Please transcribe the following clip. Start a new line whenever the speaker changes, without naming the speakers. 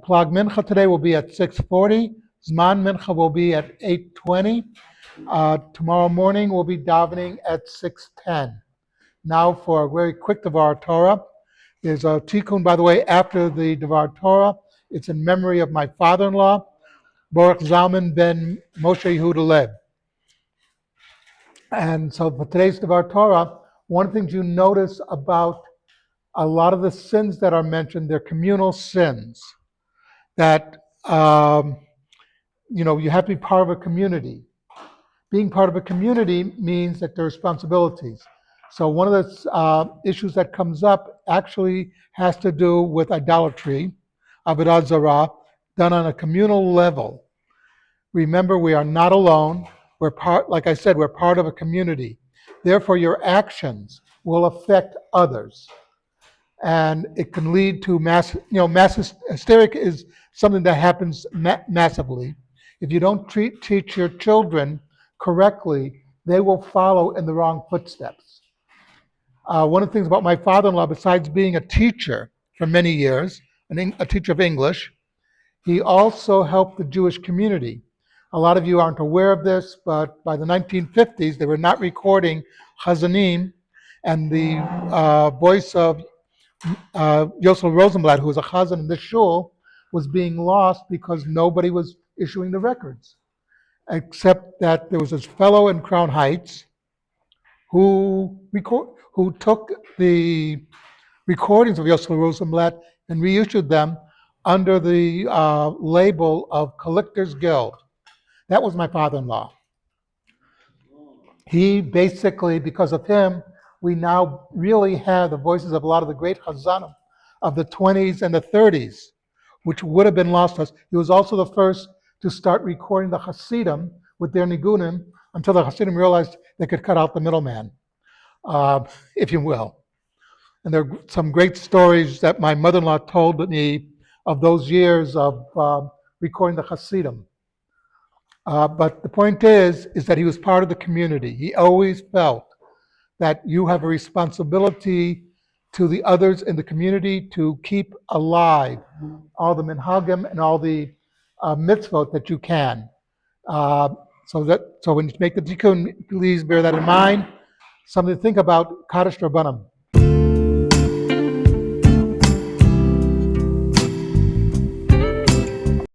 Plag Mincha today will be at 6:40. Zman Mincha will be at 8:20. Tomorrow morning we'll be davening at 6:10. Now for a very quick Devar Torah. There's a tikkun, by the way, after the Devar Torah. It's in memory of my father-in-law, Baruch Zalman ben Moshe Yehuda Lev. And so for today's Devar Torah, one of the things you notice about a lot of the sins that are mentioned, they're communal sins. That, you have to be part of a community. Being part of a community means that there are responsibilities. So one of the issues that comes up actually has to do with idolatry, avodah zarah, done on a communal level. Remember, we are not alone. We're like I said, we're part of a community. Therefore, your actions will affect others. And it can lead to mass hysteria is something that happens massively. If you don't teach your children correctly, they will follow in the wrong footsteps. One of the things about my father-in-law, besides being a teacher for many years, a teacher of English, he also helped the Jewish community. A lot of you aren't aware of this, but by the 1950s, they were not recording chazanim, and the voice of Cantor Rosenblatt, who was a chazan in this shul, was being lost because nobody was issuing the records. Except that there was this fellow in Crown Heights who took the recordings of Cantor Rosenblatt and reissued them under the label of Collectors Guild. That was my father-in-law. He basically, because of him, we now really have the voices of a lot of the great chazanim of the 20s and the 30s, which would have been lost to us. He was also the first to start recording the Hasidim with their nigunim until the Hasidim realized they could cut out the middleman, if you will. And there are some great stories that my mother-in-law told me of those years of recording the Hasidim. But the point is that he was part of the community. He always felt that you have a responsibility to the others in the community to keep alive all the minhagim and all the mitzvot that you can. So when you make the tikkun, please bear that in mind. Something to think about, Kaddish Rabbanim.